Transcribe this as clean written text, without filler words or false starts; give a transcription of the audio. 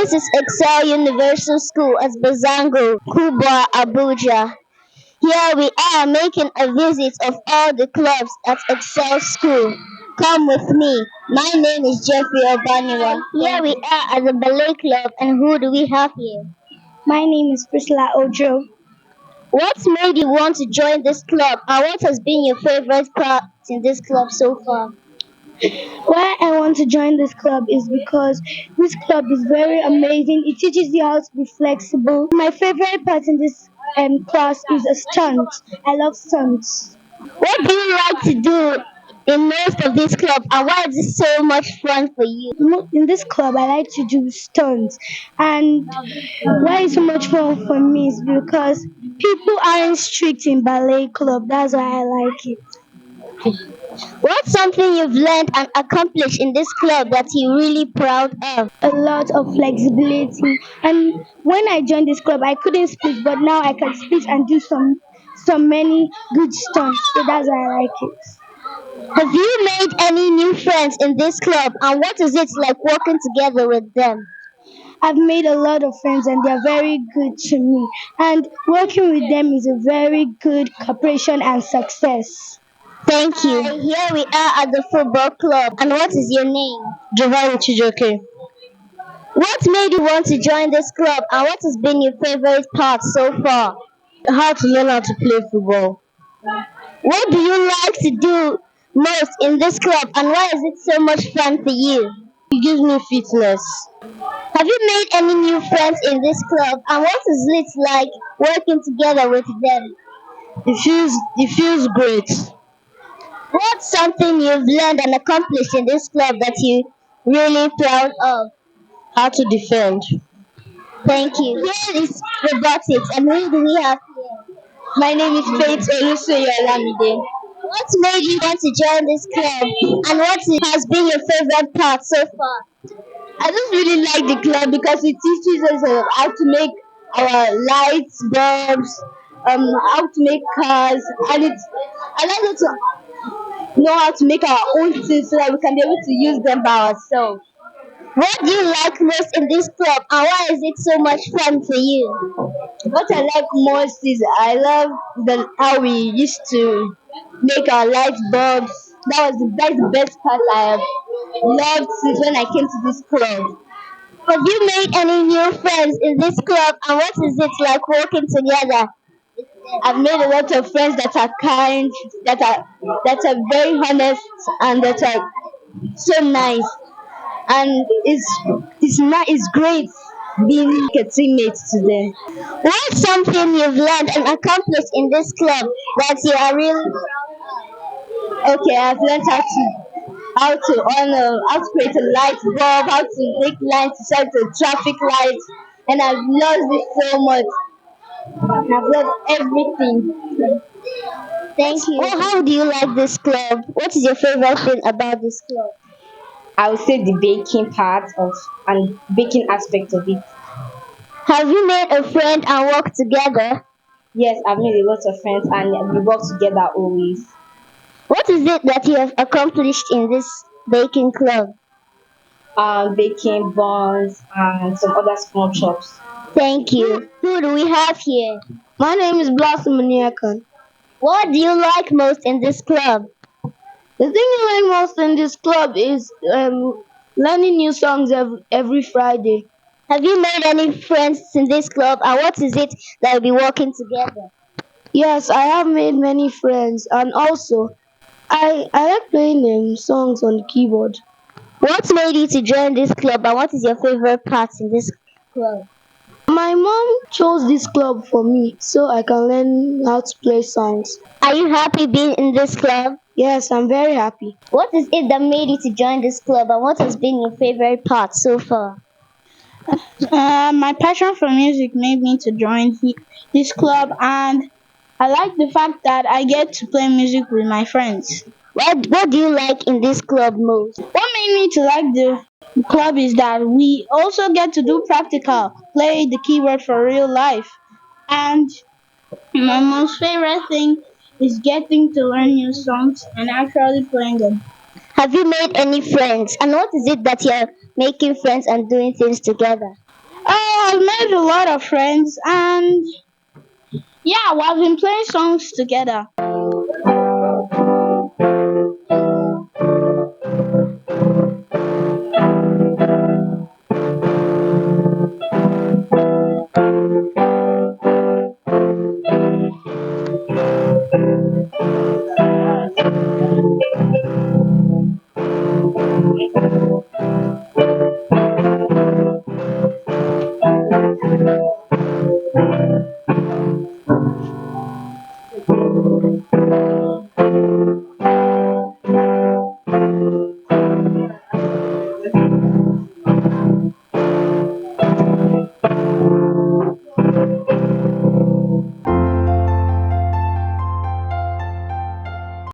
This is Excel Universal School at Gbazango Kubwa, Abuja. Here we are making a visit of all the clubs at Excel School. Come with me. My name is Jeffrey Obaniwa. Here we are at the ballet club, and who do we have here? My name is Priscilla Ojo. What made you want to join this club, and what has been your favorite part in this club so far? Why I want to join this club is because this club is very amazing. It teaches you how to be flexible. My favorite part in this class is a stunt. I love stunts. What do you like to do in most of this club, and why is it so much fun for you? In this club, I like to do stunts. And why it's so much fun for me is because people aren't strict in ballet club. That's why I like it. What's something you've learned and accomplished in this club that you're really proud of? A lot of flexibility. And when I joined this club, I couldn't speak, but now I can speak and do some many good stunts. So that's why I like it. Have you made any new friends in this club, and what is it like working together with them? I've made a lot of friends and they're very good to me. And working with them is a very good cooperation and success. Thank you. Here we are at the football club, and what is your name? Giovanni Chijoke. What made you want to join this club, and what has been your favorite part so far? How to learn how to play football. What do you like to do most in this club, and why is it so much fun for you? It gives me fitness. Have you made any new friends in this club, and what is it like working together with them? It feels great. What's something you've learned and accomplished in this club that you're really proud of? How to defend. Thank you. Here is robotics, and who do we have here? My name is Faith Olusoye Olamide. What made you want to join this club, and what has been your favorite part so far? I just really like the club because it teaches us how to make our lights, bulbs, how to make cars, and it's allows us to know how to make our own things so that we can be able to use them by ourselves. What do you like most in this club, and why is it so much fun for you? What I like most is I love how we used to make our light bulbs. That's the best part I have loved since when I came to this club. Have you made any new friends in this club, and what is it like working together? I've made a lot of friends that are kind, that are very honest, and that are so nice. And it's great being a teammate to them. What's something you've learned and accomplished in this club that you are really Okay, I've learned how to create a light bulb, how to make lights to set the traffic lights, and I've loved it so much. I've loved everything. thank you? Well, how do you like this club? What is your favorite thing about this club? I would say the baking part of and baking aspect of it. Have you made a friend and worked together? Yes, I've made a lot of friends and we work together always. What is it that you have accomplished in this baking club? Baking buns and some other small chops. Thank you. Who do we have here? My name is Blossom Maniakan. What do you like most in this club? The thing I like most in this club is learning new songs every Friday. Have you made any friends in this club, and what is it that will be working together? Yes, I have made many friends, and also I like playing songs on the keyboard. What made you to join this club, and what is your favorite part in this club? My mom chose this club for me so I can learn how to play songs. Are you happy being in this club? Yes, I'm very happy. What is it that made you to join this club, and what has been your favorite part so far? My passion for music made me to join this club, and I like the fact that I get to play music with my friends. What do you like in this club most? What made me to like the club is that we also get to do practical, play the keyboard for real life. And my most favorite thing is getting to learn new songs and actually playing them. Have you made any friends, and what is it that you're making friends and doing things together? I've made a lot of friends, and yeah, we've been playing songs together.